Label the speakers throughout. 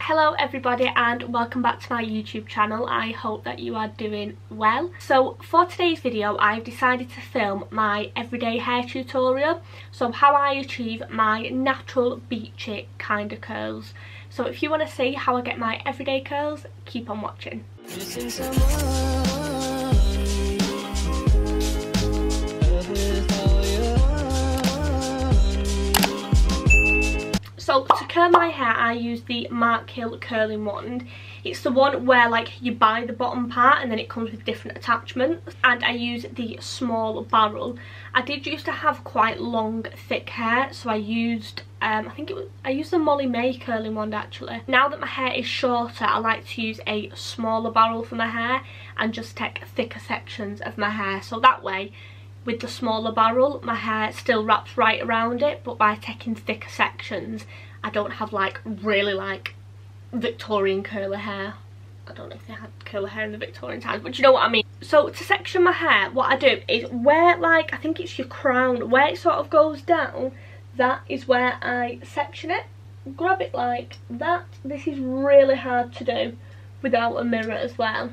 Speaker 1: Hello everybody and welcome back to my YouTube channel. I hope that you are doing well. So for today's video I've decided to film my everyday hair tutorial. So how I achieve my natural beachy kind of curls. So if you want to see how I get my everyday curls, keep on watching. So to curl my hair I use the Mark Hill curling wand. It's the one where like you buy the bottom part and then it comes with different attachments, and I use the small barrel. I did used to have quite long thick hair, so I used I used the Molly May curling wand actually. Now that my hair is shorter I like to use a smaller barrel for my hair and just take thicker sections of my hair, so that way with the smaller barrel my hair still wraps right around it, but by taking thicker sections I don't have like really like Victorian curly hair. I don't know if they had curly hair in the Victorian times, but you know what I mean. So to section my hair, what I do is where like I think it's your crown, where it sort of goes down, that is where I section it. Grab it like that. This is really hard to do without a mirror as well.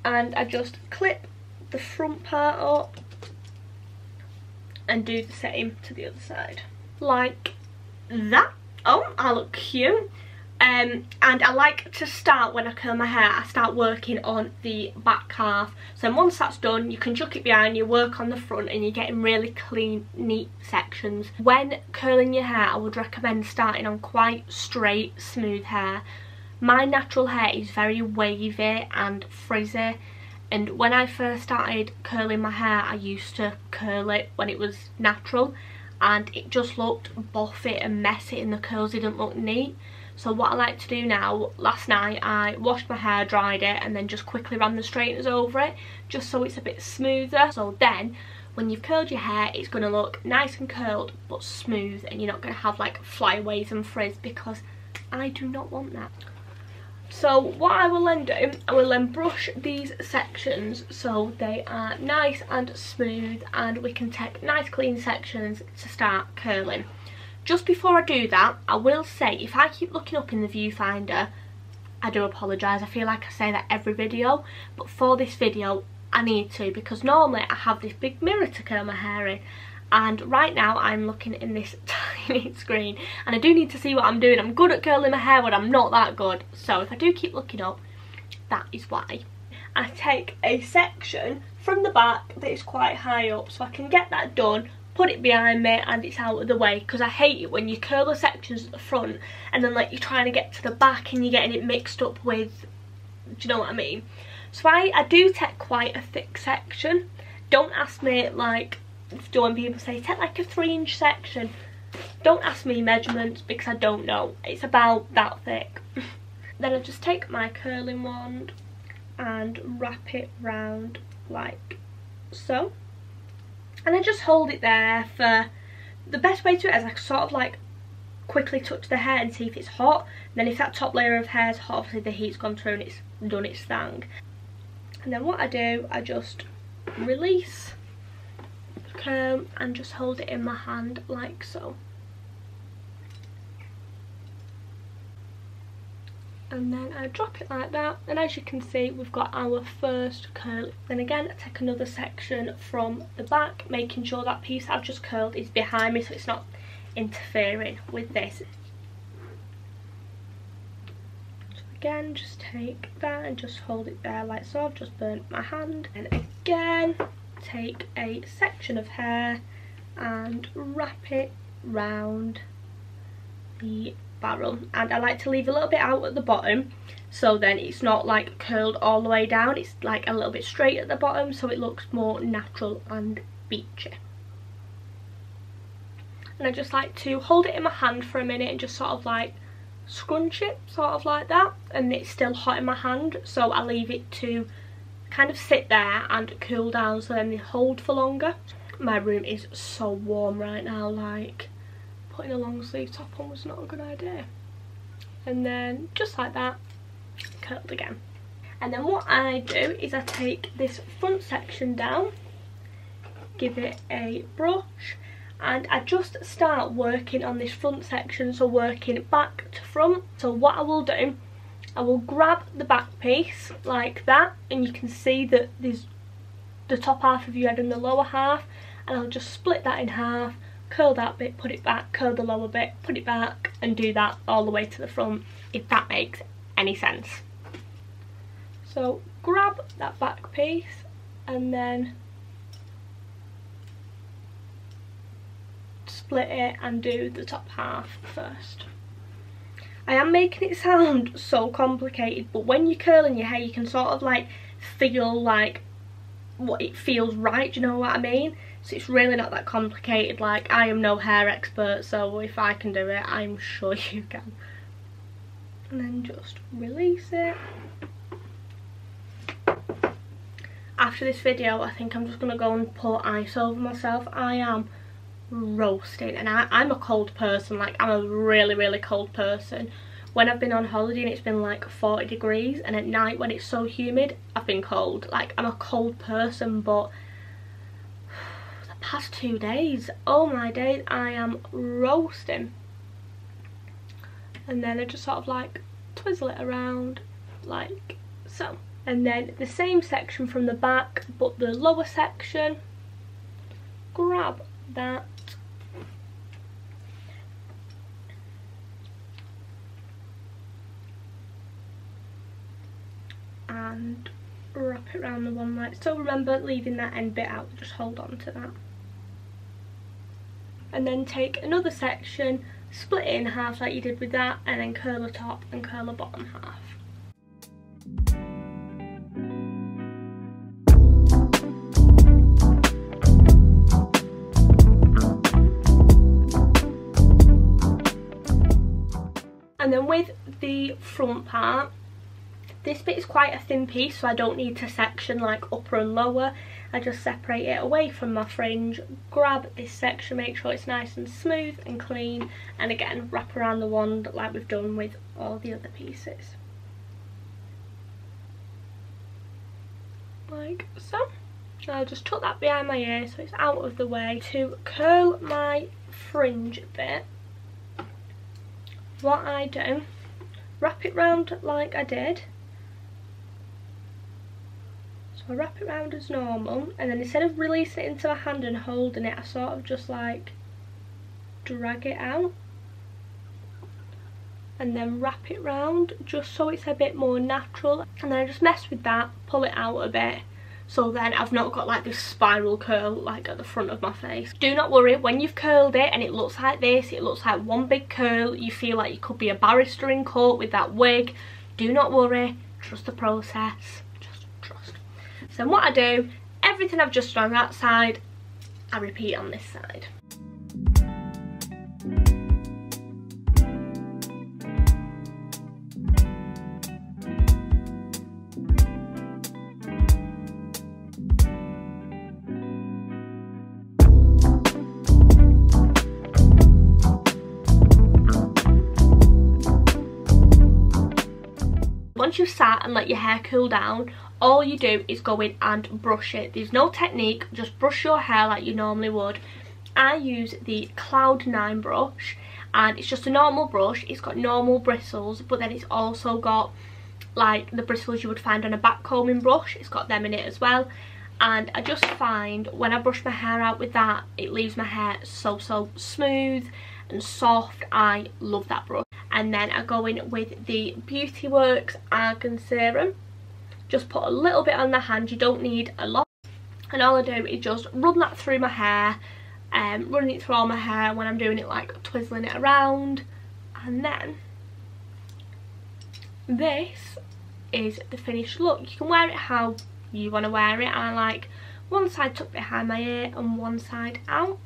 Speaker 1: And I just clip the front part up and do the same to the other side like that. Oh, I look cute. And I like to start, when I curl my hair, I start working on the back half. So once that's done you can chuck it behind you, work on the front, and you're getting really clean, neat sections. When curling your hair I would recommend starting on quite straight, smooth hair. My natural hair is very wavy and frizzy, and when I first started curling my hair I used to curl it when it was natural and it just looked boffy and messy and the curls didn't look neat. So what I like to do now, last night I washed my hair, dried it, and then just quickly ran the straighteners over it just so it's a bit smoother. So then when you've curled your hair it's going to look nice and curled but smooth, and you're not going to have like flyaways and frizz, because I do not want that. So what I will then do, I will then brush these sections so they are nice and smooth and we can take nice clean sections to start curling. Just before I do that, I will say, if I keep looking up in the viewfinder, I do apologise. I feel like I say that every video, but for this video I need to, because normally I have this big mirror to curl my hair in, and right now I'm looking in this tiny screen and I do need to see what I'm doing. I'm good at curling my hair but I'm not that good, so if I do keep looking up, that is why. I take a section from the back that is quite high up so I can get that done, put it behind me and it's out of the way, because I hate it when you curl the sections at the front and then like you're trying to get to the back and you're getting it mixed up with, do you know what I mean? So I do take quite a thick section. Don't ask me like, when people say take like a 3-inch section, don't ask me measurements because I don't know. It's about that thick. Then I just take my curling wand and wrap it round like so, and I just hold it there for, the best way to do it is I sort of like quickly touch the hair and see if it's hot. Then if that top layer of hair is hot, obviously the heat's gone through and it's done its thing. And then what I do, I just release curl and just hold it in my hand like so, and then I drop it like that, and as you can see we've got our first curl. Then again I take another section from the back, making sure that piece I've just curled is behind me so it's not interfering with this. So again just take that and just hold it there like so. I've just burnt my hand, and again take a section of hair and wrap it round the barrel, and I like to leave a little bit out at the bottom so then it's not like curled all the way down, it's like a little bit straight at the bottom so it looks more natural and beachy. And I just like to hold it in my hand for a minute and just sort of like scrunch it sort of like that, and it's still hot in my hand so I leave it to kind of sit there and cool down so then they hold for longer. My room is so warm right now, like putting a long sleeve top on was not a good idea. And then just like that, curled again. And then what I do is I take this front section down, give it a brush and I just start working on this front section, so working back to front. So what I will do, I will grab the back piece like that, and you can see that there's the top half of your head and the lower half, and I'll just split that in half, curl that bit, put it back, curl the lower bit, put it back, and do that all the way to the front, if that makes any sense. So grab that back piece and then split it and do the top half first. I am making it sound so complicated, but when you're curling your hair you can sort of like feel like what it feels right, do you know what I mean? So it's really not that complicated. Like, I am no hair expert, so if I can do it, I'm sure you can. And then just release it. After this video, I think I'm just going to go and pour ice over myself. I am roasting, and I'm a cold person. Like, I'm a really cold person. When I've been on holiday and it's been like 40 degrees, and at night when it's so humid, I've been cold. Like, I'm a cold person, but the past 2 days, oh my days, I am roasting. And then I just sort of like twizzle it around like so. And then the same section from the back, but the lower section, grab that and wrap it around the one like so. Remember, leaving that end bit out, just hold on to that. And then take another section, split it in half like you did with that, and then curl the top and curl the bottom half. And then with the front part, this bit is quite a thin piece, so I don't need to section like upper and lower. I just separate it away from my fringe, grab this section, make sure it's nice and smooth and clean, and again wrap around the wand like we've done with all the other pieces. Like so. I'll just tuck that behind my ear so it's out of the way. To curl my fringe bit, what I do, wrap it round like I did. So I wrap it round as normal, and then instead of releasing it into my hand and holding it, I sort of just like drag it out and then wrap it round just so it's a bit more natural. And then I just mess with that, pull it out a bit, so then I've not got like this spiral curl like at the front of my face. Do not worry, when you've curled it and it looks like this, it looks like one big curl, you feel like you could be a barrister in court with that wig, do not worry, trust the process, just trust. So then what I do, everything I've just done on that side, I repeat on this side. Once you've sat and let your hair cool down, all you do is go in and brush it. There's no technique, just brush your hair like you normally would. I use the Cloud 9 brush, and it's just a normal brush. It's got normal bristles, but then it's also got like the bristles you would find on a back combing brush. It's got them in it as well. And I just find when I brush my hair out with that, it leaves my hair so smooth and soft. I love that brush. And then I go in with the Beauty Works Argan Serum. Just put a little bit on the hand, you don't need a lot. And all I do is just run that through my hair, running it through all my hair when I'm doing it, like twizzling it around. And then this is the finished look. You can wear it how you want to wear it. I like one side tucked behind my ear and one side out.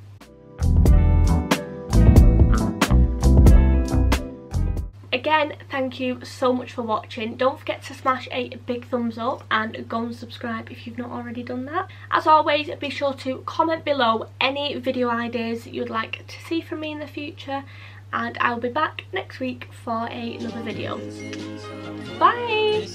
Speaker 1: Again, thank you so much for watching. Don't forget to smash a big thumbs up and go and subscribe if you've not already done that. As always, be sure to comment below any video ideas that you'd like to see from me in the future, and I'll be back next week for another video. Bye!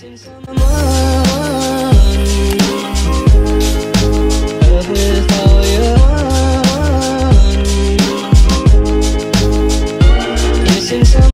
Speaker 2: missing some.